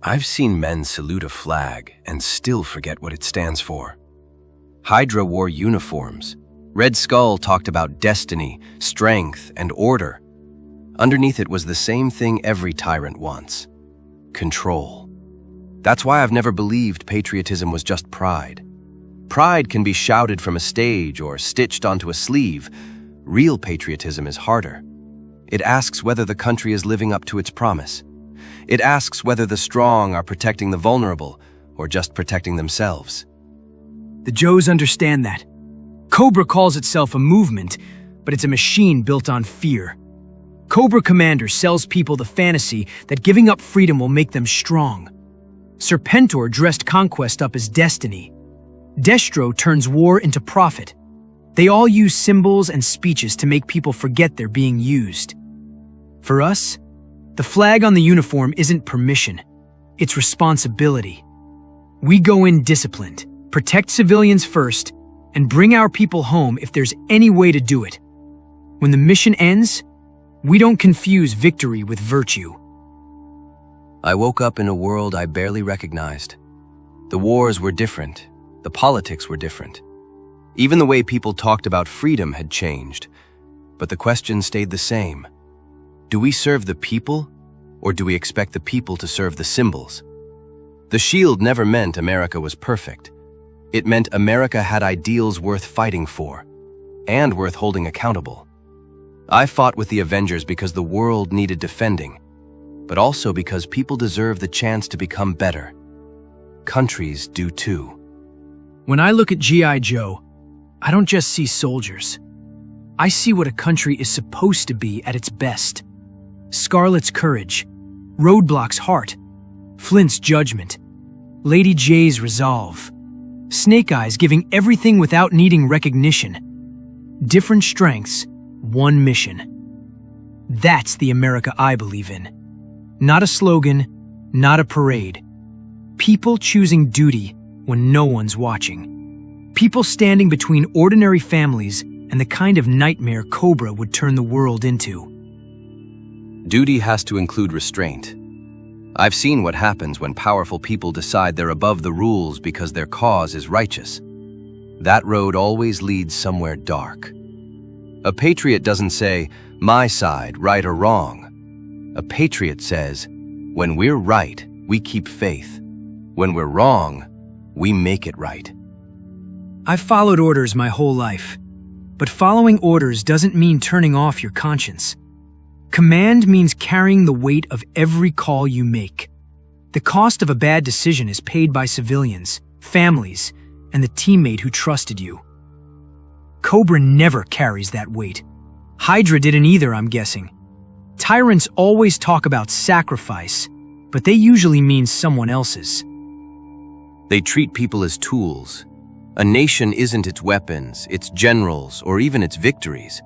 I've seen men salute a flag and still forget what it stands for. Hydra wore uniforms. Red Skull talked about destiny, strength, and order. Underneath it was the same thing every tyrant wants: control. That's why I've never believed patriotism was just pride. Pride can be shouted from a stage or stitched onto a sleeve. Real patriotism is harder. It asks whether the country is living up to its promise. It asks whether the strong are protecting the vulnerable or just protecting themselves. The Joes understand that. Cobra calls itself a movement, but it's a machine built on fear. Cobra Commander sells people the fantasy that giving up freedom will make them strong. Serpentor dressed conquest up as destiny. Destro turns war into profit. They all use symbols and speeches to make people forget they're being used. For us, the flag on the uniform isn't permission, it's responsibility. We go in disciplined, protect civilians first, and bring our people home if there's any way to do it. When the mission ends, we don't confuse victory with virtue. I woke up in a world I barely recognized. The wars were different. The politics were different. Even the way people talked about freedom had changed. But the question stayed the same. Do we serve the people, or do we expect the people to serve the symbols? The shield never meant America was perfect. It meant America had ideals worth fighting for, and worth holding accountable. I fought with the Avengers because the world needed defending, but also because people deserve the chance to become better. Countries do too. When I look at G.I. Joe, I don't just see soldiers. I see what a country is supposed to be at its best. Scarlet's courage, Roadblock's heart, Flint's judgment, Lady J's resolve, Snake Eyes giving everything without needing recognition. Different strengths, one mission. That's the America I believe in. Not a slogan, not a parade. People choosing duty when no one's watching. People standing between ordinary families and the kind of nightmare Cobra would turn the world into. Duty has to include restraint. I've seen what happens when powerful people decide they're above the rules because their cause is righteous. That road always leads somewhere dark. A patriot doesn't say, my side, right or wrong. A patriot says, when we're right, we keep faith. When we're wrong, we make it right. I've followed orders my whole life, but following orders doesn't mean turning off your conscience. Command means carrying the weight of every call you make. The cost of a bad decision is paid by civilians, families, and the teammate who trusted you. Cobra never carries that weight. Hydra didn't either, I'm guessing. Tyrants always talk about sacrifice, but they usually mean someone else's. They treat people as tools. A nation isn't its weapons, its generals, or even its victories.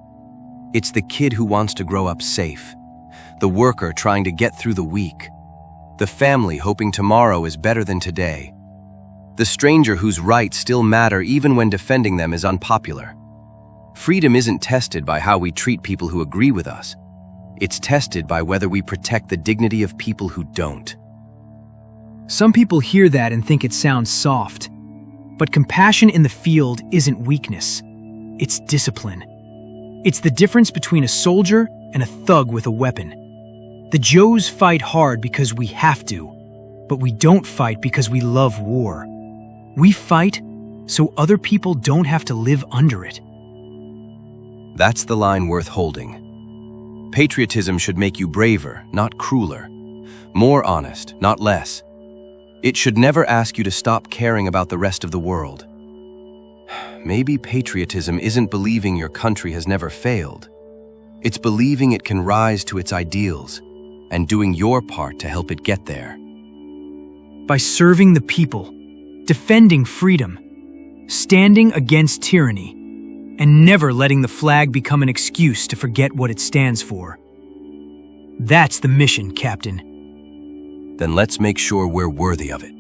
It's the kid who wants to grow up safe, the worker trying to get through the week, the family hoping tomorrow is better than today, the stranger whose rights still matter even when defending them is unpopular. Freedom isn't tested by how we treat people who agree with us. It's tested by whether we protect the dignity of people who don't. Some people hear that and think it sounds soft. But compassion in the field isn't weakness. It's discipline. It's the difference between a soldier and a thug with a weapon. The Joes fight hard because we have to, but we don't fight because we love war. We fight so other people don't have to live under it. That's the line worth holding. Patriotism should make you braver, not crueler. More honest, not less. It should never ask you to stop caring about the rest of the world. Maybe patriotism isn't believing your country has never failed. It's believing it can rise to its ideals and doing your part to help it get there. By serving the people, defending freedom, standing against tyranny, and never letting the flag become an excuse to forget what it stands for. That's the mission, Captain. Then let's make sure we're worthy of it.